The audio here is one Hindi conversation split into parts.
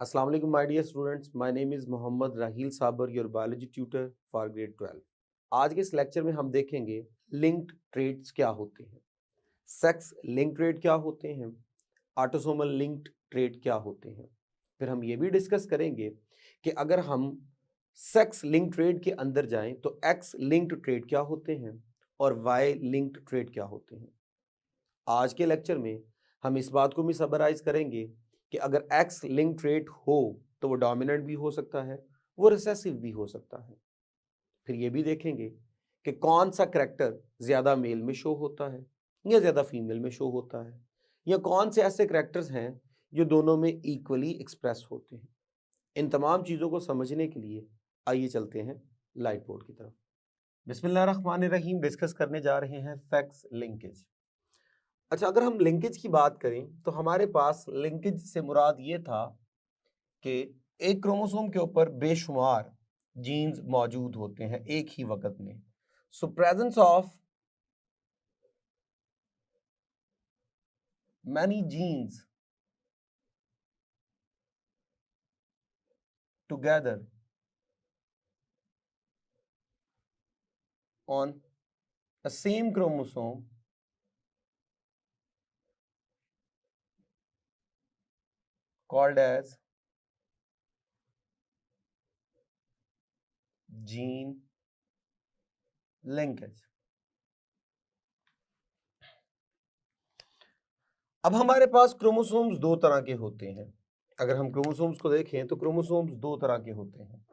Assalamu alaikum my dear students. My name is Mohammad Rahil Sabar, your biology tutor for grade 12. आज के इस लेक्चर में हम देखेंगे लिंक्ड ट्रेड्स क्या होते हैं, सेक्स लिंक ट्रेड क्या होते हैं, ऑटोसोमल लिंक्ड ट्रेड क्या होते हैं। फिर हम ये भी डिस्कस करेंगे कि अगर हम सेक्स लिंक ट्रेड के अंदर जाएं तो एक्स लिंक्ड ट्रेड क्या होते हैं और वाई लिंक्ड ट्रेड क्या होते हैं। आज के लेक्चर में हम इस बात को भी समराइज करेंगे कि अगर एक्स लिंक ट्रेट हो तो वो डोमिनेंट भी हो सकता है, वो रिसेसिव भी हो सकता है। फिर ये भी देखेंगे कि कौन सा करेक्टर ज़्यादा मेल में शो होता है या ज़्यादा फीमेल में शो होता है, या कौन से ऐसे करेक्टर्स हैं जो दोनों में इक्वली एक्सप्रेस होते हैं। इन तमाम चीज़ों को समझने के लिए आइए चलते हैं लाइट बोर्ड की तरफ। बिस्मिल्लाहिर्रहमानिर्रहीम डिस्कस करने जा रहे हैं सेक्स लिंकेज। अच्छा, अगर हम लिंकेज की बात करें तो हमारे पास लिंकेज से मुराद ये था कि एक क्रोमोसोम के ऊपर बेशुमार जीन्स मौजूद होते हैं एक ही वक्त में। So presence of many genes together on a same chromosome called as gene linkage। अब हमारे पास क्रोमोसोम्स दो तरह के होते हैं। अगर हम क्रोमोसोम्स को देखें तो क्रोमोसोम्स दो तरह के होते हैं।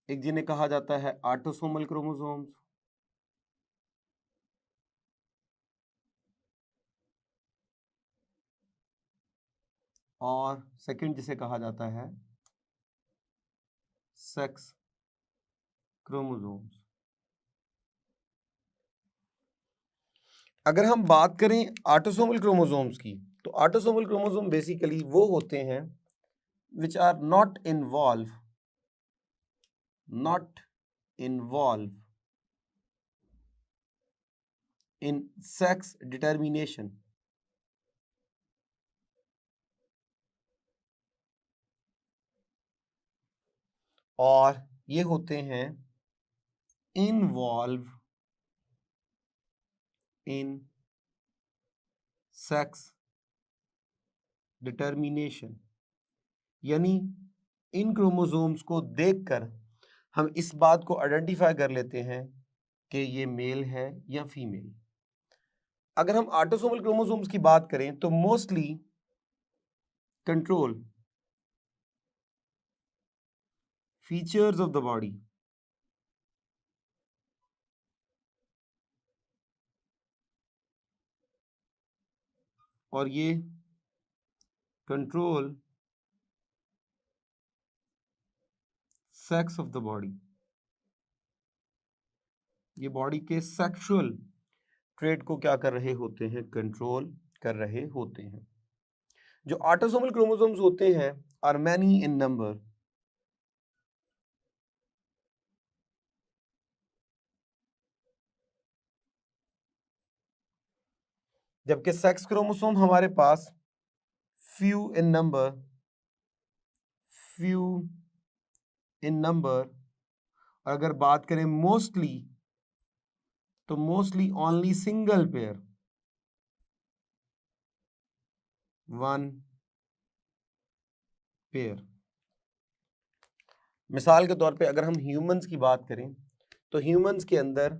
एक जिन्हें कहा जाता है ऑटोसोमल क्रोमोसोम्स, और सेकंड जिसे कहा जाता है सेक्स क्रोमोसोम्स। अगर हम बात करें ऑटोसोमल क्रोमोसोम्स की तो ऑटोसोमल क्रोमोसोम बेसिकली वो होते हैं which are not involve in sex determination, और ये होते हैं इन्वॉल्व इन सेक्स डिटर्मिनेशन। यानी इन क्रोमोसोम्स को देखकर हम इस बात को आइडेंटिफाई कर लेते हैं कि ये मेल है या फीमेल। अगर हम ऑटोसोमल क्रोमोसोम्स की बात करें तो mostly control features of the body, और ये control sex of the body, ये बॉडी के सेक्सुअल ट्रेट को क्या कर रहे होते हैं, कंट्रोल कर रहे होते हैं। जो ऑटोसोमल क्रोमोसोम्स होते हैं आर मैनी इन नंबर, जबकि सेक्स क्रोमोसोम हमारे पास few in number, few in number. और अगर बात करें मोस्टली तो mostly only single pair, one pair. मिसाल के तौर पे अगर हम ह्यूमंस की बात करें तो ह्यूमंस के अंदर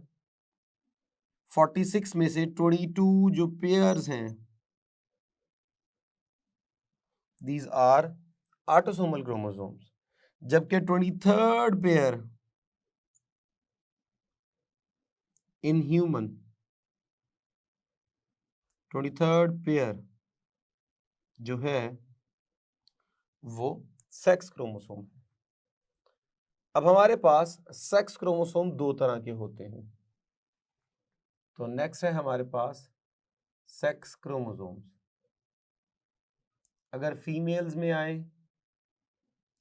46 में से 22 जो पेयर्स हैं दीज आर ऑटोसोमल क्रोमोसोम्स, जबकि 23rd pair in human, 23rd pair जो है वो सेक्स क्रोमोसोम है। अब हमारे पास सेक्स क्रोमोसोम दो तरह के होते हैं। तो नेक्स्ट है हमारे पास सेक्स क्रोमोसोम्स। अगर फीमेल्स में आए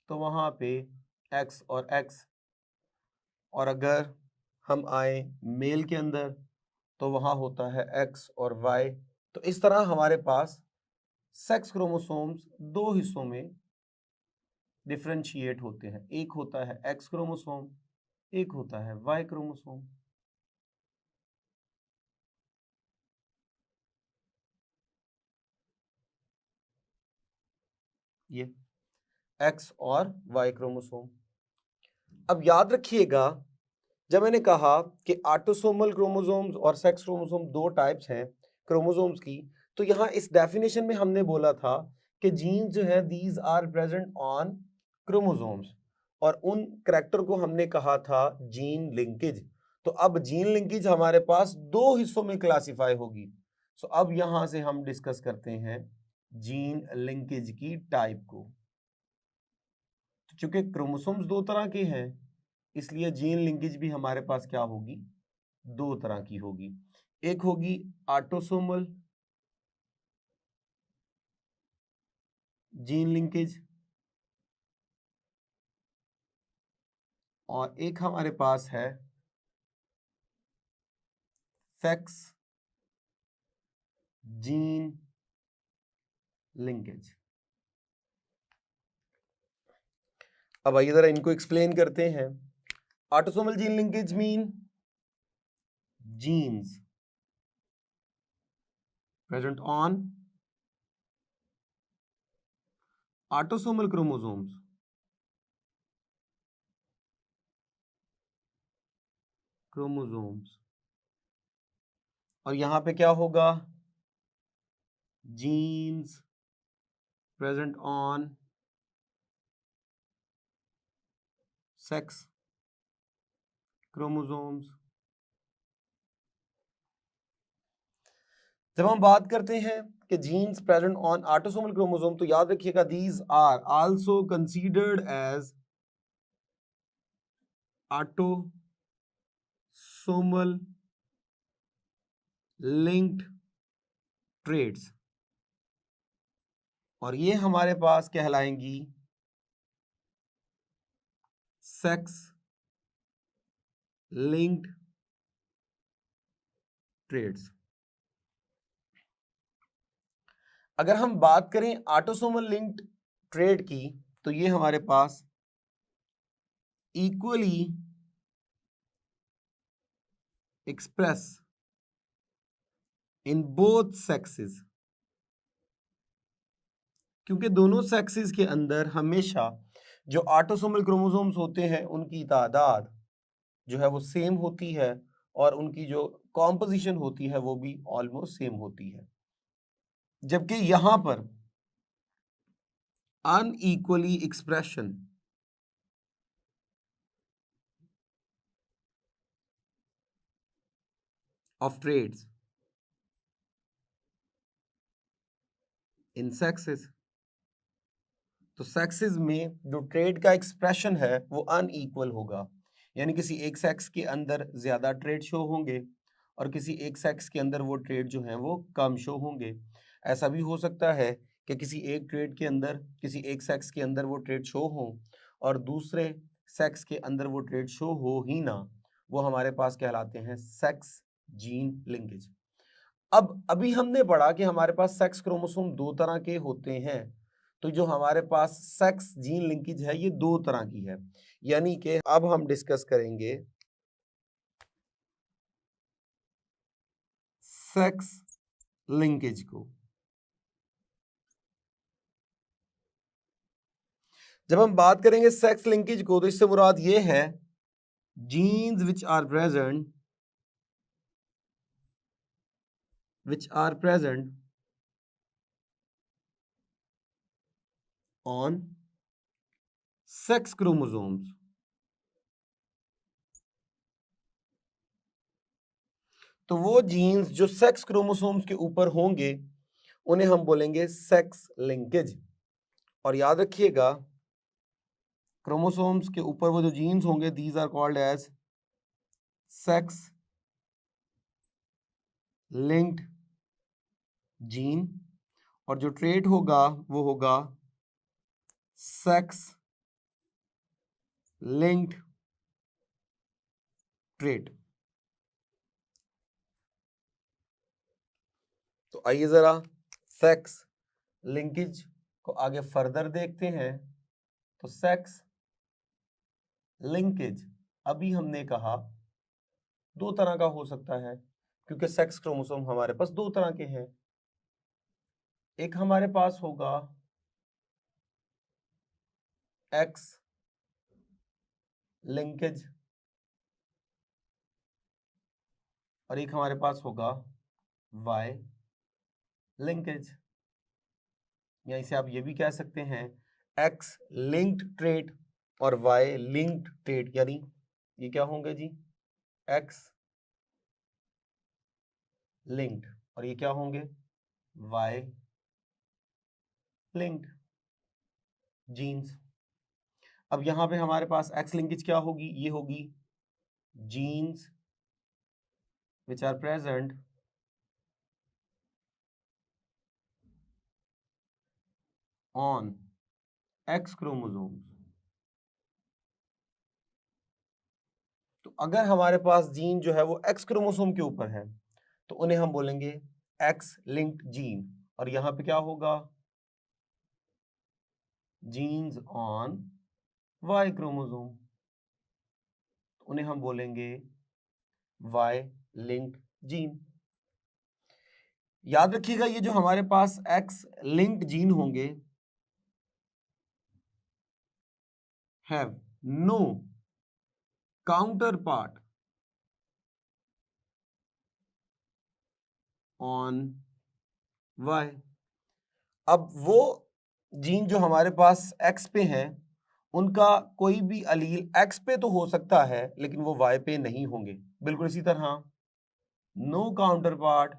तो वहां पे एक्स और एक्स, और अगर हम आए मेल के अंदर तो वहां होता है एक्स और वाई। तो इस तरह हमारे पास सेक्स क्रोमोसोम्स दो हिस्सों में डिफरेंशिएट होते हैं, एक होता है एक्स क्रोमोसोम, एक होता है वाई क्रोमोसोम। ये एक्स और वाई क्रोमोसोम। अब याद रखिएगा, जब मैंने कहा कि ऑटोसोमल क्रोमोसोम्स और सेक्स क्रोमोसोम दो टाइप्स हैं क्रोमोसोम्स की, तो यहाँ इस डेफिनेशन में हमने बोला था कि जीन्स जो है these are present on chromosomes, और उन करैक्टर को हमने कहा था जीन लिंकेज। तो अब जीन लिंकेज हमारे पास दो हिस्सों में क्लासिफाई होगी। सो अब यहां से हम डिस्कस करते हैं जीन लिंकेज की टाइप को। चूंकि क्रोमोसोम्स दो तरह के हैं, इसलिए जीन लिंकेज भी हमारे पास क्या होगी, दो तरह की होगी। एक होगी ऑटोसोमल जीन लिंकेज, और एक हमारे पास है सेक्स जीन लिंकेज। अब आइए जरा इनको एक्सप्लेन करते हैं। Autosomal gene linkage mean genes present on autosomal chromosomes, और यहां पे क्या होगा, genes present on sex chromosomes. जब हम बात करते हैं कि genes present on autosomal chromosome, तो याद रखिएगा these are also considered as autosomal linked traits, और ये हमारे पास कहलाएंगी सेक्स लिंक्ड ट्रेड्स। अगर हम बात करें ऑटोसोमल लिंक्ड ट्रेड की, तो ये हमारे पास equally express in both sexes, क्योंकि दोनों सेक्सेस के अंदर हमेशा जो ऑटोसोमल क्रोमोसोम्स होते हैं उनकी तादाद जो है वो सेम होती है, और उनकी जो कॉम्पोजिशन होती है वो भी ऑलमोस्ट सेम होती है। जबकि यहां पर unequally expression of traits in sexes, तो सेक्सेस में जो ट्रेड का एक्सप्रेशन है वो अनइक्वल होगा, यानी किसी एक सेक्स के अंदर ज्यादा ट्रेड शो होंगे और किसी एक सेक्स के अंदर वो ट्रेड जो है वो कम शो होंगे। ऐसा भी हो सकता है कि किसी एक ट्रेड के अंदर, किसी एक सेक्स के अंदर वो ट्रेड शो हो और दूसरे सेक्स के अंदर वो ट्रेड शो हो ही ना, वो हमारे पास कहलाते हैं सेक्स जीन लिंकेज। अब अभी हमने पढ़ा कि हमारे पास सेक्स क्रोमोसोम दो तरह के होते हैं, तो जो हमारे पास सेक्स जीन लिंकेज है ये दो तरह की है, यानी कि अब हम डिस्कस करेंगे सेक्स लिंकेज को। जब हम बात करेंगे सेक्स लिंकेज को, तो इससे मुराद ये है jeans which are present on sex chromosomes, तो वो जीन्स जो सेक्स क्रोमोसोम्स के ऊपर होंगे उन्हें हम बोलेंगे सेक्स लिंकेज। और याद रखिएगा क्रोमोसोम्स के ऊपर वो जो जीन्स होंगे these are called as sex linked gene, और जो ट्रेट होगा वो होगा सेक्स लिंक्ड ट्रेट। तो आइए जरा सेक्स लिंकेज को आगे फर्दर देखते हैं। तो सेक्स लिंकेज अभी हमने कहा दो तरह का हो सकता है, क्योंकि सेक्स क्रोमोसोम हमारे पास दो तरह के हैं। एक हमारे पास होगा एक्स लिंकेज और एक हमारे पास होगा वाई लिंकेज, या इसे आप ये भी कह सकते हैं एक्स लिंक्ड ट्रेट और वाई लिंक्ड ट्रेट। यानी ये क्या होंगे जी, एक्स लिंक्ड और ये क्या होंगे, वाई लिंक्ड जीन्स। अब यहां पे हमारे पास एक्स लिंकेज क्या होगी, ये होगी jeans which are present on X chromosomes। तो अगर हमारे पास जीन जो है वो X क्रोमोसोम के ऊपर है तो उन्हें हम बोलेंगे X लिंक्ड जीन, और यहां पे क्या होगा, जीन्स ऑन Y क्रोमोसोम, उन्हें हम बोलेंगे Y लिंक्ड जीन। याद रखिएगा ये जो हमारे पास X लिंक्ड जीन होंगे have no counterpart on Y। अब वो जीन जो हमारे पास X पे हैं उनका कोई भी अलील X पे तो हो सकता है लेकिन वो Y पे नहीं होंगे। बिल्कुल इसी तरह no counterpart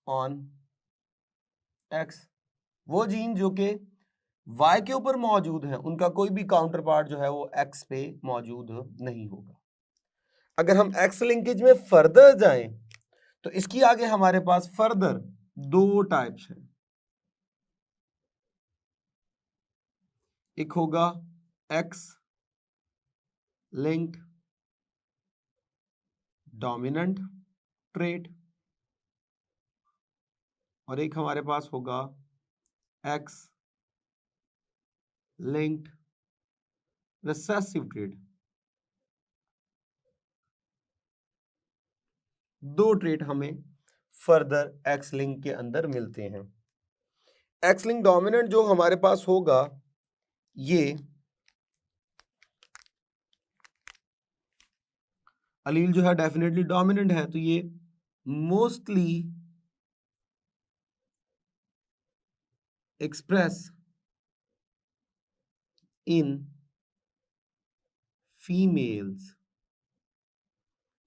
on X। वो जीन जो कि Y के ऊपर मौजूद है उनका कोई भी काउंटर पार्ट जो है वो X पे मौजूद नहीं होगा। अगर हम X लिंकेज में फर्दर जाएं तो इसकी आगे हमारे पास फर्दर दो टाइप्स हैं। एक होगा X लिंक्ड डोमिनेंट ट्रेट और एक हमारे पास होगा X लिंक्ड रिसेसिव ट्रेट। दो ट्रेट हमें फर्दर X लिंक के अंदर मिलते हैं। X लिंक डोमिनेंट जो हमारे पास होगा ये अलील जो है डेफिनेटली डोमिनेंट है, तो ये मोस्टली एक्सप्रेस इन फीमेल्स।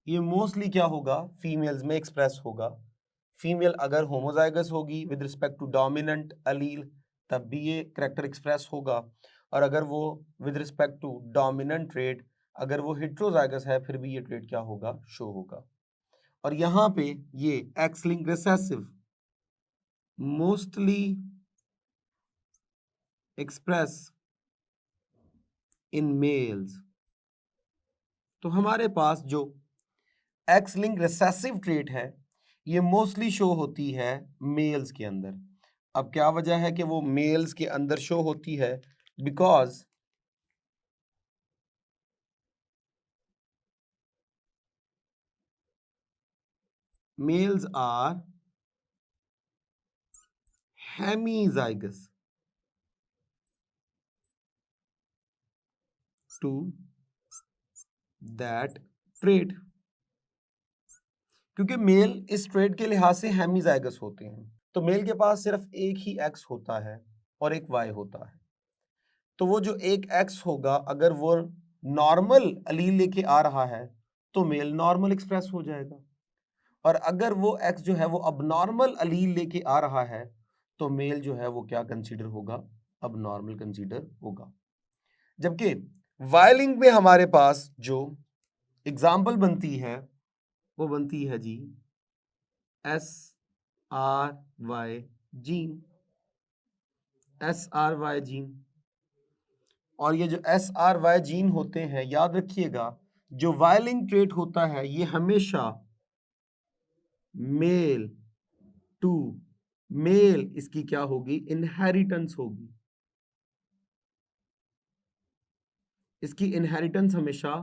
ये मोस्टली क्या होगा, फीमेल्स में एक्सप्रेस होगा। फीमेल अगर होमोजाइगस होगी with respect to dominant allele तब भी ये करैक्टर एक्सप्रेस होगा, और अगर वो with respect to dominant trait अगर वो हेट्रोजाइगस है फिर भी ये ट्रेट क्या होगा, शो होगा। और यहां पे ये x link recessive mostly express in males. तो हमारे पास जो एक्स लिंक रिसेसिव ट्रेट है ये मोस्टली शो होती है मेल्स के अंदर। अब क्या वजह है कि वो मेल्स के अंदर शो होती है, because males are hemizygous to that trait. क्योंकि मेल इस ट्रेट के लिहाज से हेमीजाइगस होते हैं, तो मेल के पास सिर्फ एक ही एक्स होता है और एक वाई होता है। तो वो जो एक एक्स होगा अगर वो नॉर्मल अलील लेके आ रहा है तो मेल नॉर्मल एक्सप्रेस हो जाएगा, और अगर वो एक्स जो है वो अब नॉर्मल अलील लेके आ रहा है तो मेल जो है वो क्या कंसीडर होगा, अब नॉर्मल कंसीडर होगा। जबकि वाई लिंक में हमारे पास जो एग्जाम्पल बनती है वो बनती है जी SRY जीन, SRY जीन। और ये जो SRY जीन होते हैं, याद रखिएगा जो वाई लिंक ट्रेट होता है ये हमेशा मेल टू मेल इसकी क्या होगी, इनहेरिटेंस होगी। इसकी इनहेरिटेंस हमेशा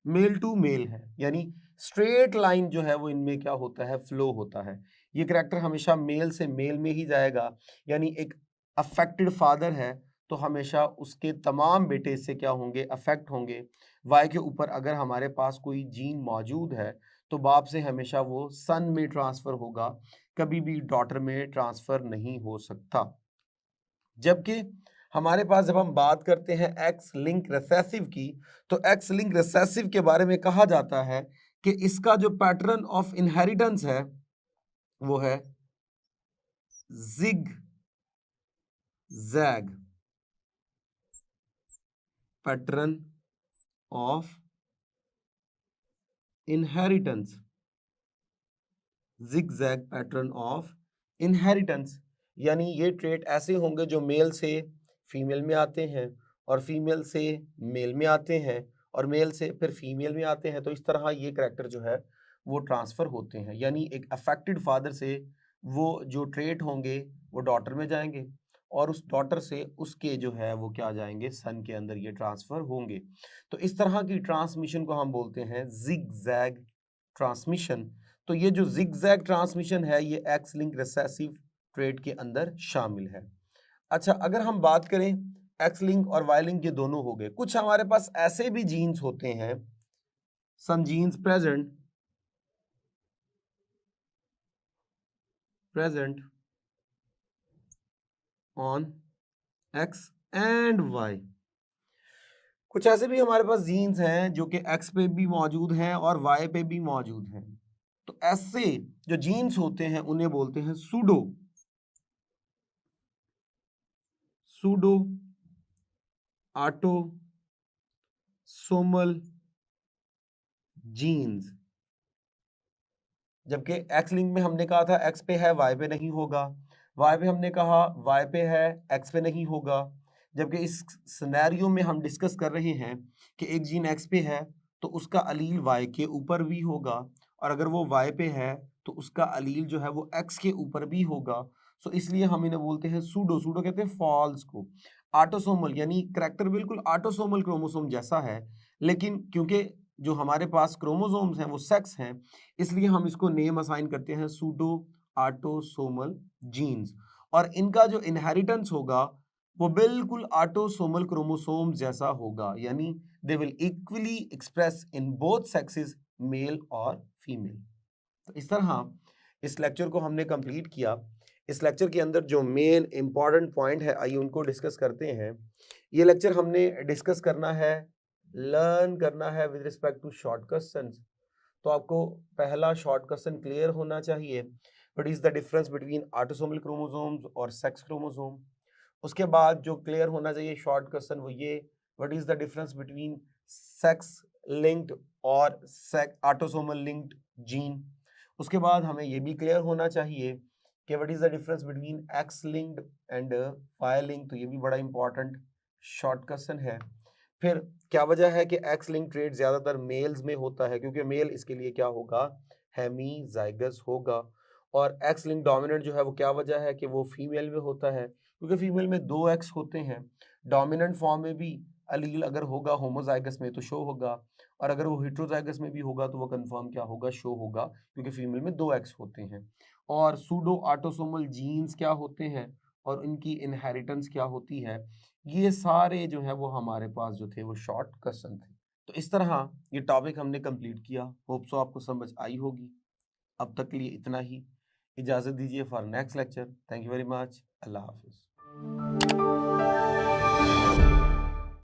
मेल टू मेल है, यानी स्ट्रेट लाइन जो है वो इनमें क्या होता है, फ्लो होता है। ये करैक्टर हमेशा मेल से मेल में ही जाएगा, यानी एक अफेक्टेड फादर है तो हमेशा उसके तमाम बेटे इससे क्या होंगे, अफेक्ट होंगे। वाई के ऊपर अगर हमारे पास कोई जीन मौजूद है तो बाप से हमेशा वो सन में ट्रांसफर होगा, कभी भी डॉटर में ट्रांसफर नहीं हो सकता। जबकि हमारे पास जब हम बात करते हैं एक्स लिंक रिसेसिव की, तो एक्स लिंक रिसेसिव के बारे में कहा जाता है कि इसका जो पैटर्न ऑफ इनहेरिटेंस है वो है zig zag pattern of inheritance, zig zag pattern of inheritance, यानी ये ट्रेट ऐसे होंगे जो मेल से फीमेल में आते हैं और फीमेल से मेल में आते हैं और मेल से फिर फीमेल में आते हैं। तो इस तरह ये करैक्टर जो है वो ट्रांसफर होते हैं, यानी एक अफेक्टेड फादर से वो जो ट्रेट होंगे वो डॉटर में जाएंगे और उस डॉटर से उसके जो है वो क्या जाएंगे, सन के अंदर ये ट्रांसफर होंगे। तो इस तरह की ट्रांसमिशन को हम बोलते हैं जिग जैग ट्रांसमिशन। तो ये जो जिगजैग ट्रांसमिशन है ये एक्स लिंक रिसेसिव ट्रेट के अंदर शामिल है। अच्छा, अगर हम बात करें एक्स लिंक और वाई लिंक, ये दोनों हो गए। कुछ हमारे पास ऐसे भी जीन्स होते हैं, some genes present on X and Y. कुछ ऐसे भी हमारे पास जीन्स हैं जो कि एक्स पे भी मौजूद हैं और वाई पे भी मौजूद हैं। तो ऐसे जो जीन्स होते हैं उन्हें बोलते हैं सूडो ऑटोसोमल जीन्स। जबकि एक्स लिंक में हमने कहा था एक्स पे है वाई पे नहीं होगा, वाई पे हमने कहा वाई पे है एक्स पे नहीं होगा। जबकि इस सिनेरियो में हम डिस्कस कर रहे हैं कि एक जीन एक्स पे है तो उसका अलील वाई के ऊपर भी होगा, और अगर वो वाई पे है तो उसका अलील जो है वो एक्स के ऊपर भी होगा। सो इसलिए हम इन्हें बोलते हैं सूडो। सूडो कहते हैं फॉल्स को। ऑटोसोमल यानी करैक्टर बिल्कुल ऑटोसोमल क्रोमोसोम जैसा है, लेकिन क्योंकि जो हमारे पास क्रोमोसोम्स हैं वो सेक्स हैं, इसलिए हम इसको नेम असाइन करते हैं सूडो ऑटोसोमल जीन्स। और इनका जो इनहेरिटेंस होगा वो बिल्कुल ऑटोसोमल क्रोमोसोम जैसा होगा, यानी they will equally express in both sexes, male और फीमेल। तो इस तरह इस लेक्चर को हमने कंप्लीट किया। इस लेक्चर के अंदर जो मेन इंपॉर्टेंट पॉइंट है आइए उनको डिस्कस करते हैं। ये लेक्चर हमने डिस्कस करना है, लर्न करना है with respect to short questions. तो आपको पहला शॉर्ट क्वेश्चन क्लियर होना चाहिए, what is the difference between autosomal chromosomes और सेक्स क्रोमोसोम। उसके बाद जो क्लियर होना चाहिए शॉर्ट क्वेश्चन वो ये, what is the difference between sex linked और ऑटोसोमल लिंक्ड जीन। उसके बाद हमें ये भी क्लियर होना चाहिए कि what is the difference between X linked and Y linked. तो ये भी बड़ा इंपॉर्टेंट शॉर्ट क्वेश्चन है। फिर क्या वजह है कि एक्स लिंक ट्रेट ज्यादातर मेल्स में होता है, क्योंकि मेल इसके लिए क्या होगा, हेमीजाइगस होगा। और एक्स लिंक डोमिनेंट जो है वो क्या वजह है कि वो फीमेल में होता है, क्योंकि फीमेल में 2 एक्स होते हैं। डोमिनेंट फॉर्म में भी अलील अगर होगा होमोजाइगस में तो शो होगा, और अगर वो हेट्रोजाइगस में भी होगा तो वो कंफर्म क्या होगा, शो होगा, क्योंकि फीमेल में 2 एक्स होते हैं। और सूडो ऑटोसोमल जीन्स क्या होते हैं और इनकी इनहेरिटेंस क्या होती है, ये सारे जो है वो हमारे पास जो थे वो शॉर्ट क्वेश्चन थे। तो इस तरह ये टॉपिक हमने कंप्लीट किया। होप सो आपको समझ आई होगी। अब तक के लिए इतना ही, इजाज़त दीजिए for next lecture. Thank you very much. Allah हाफिज़।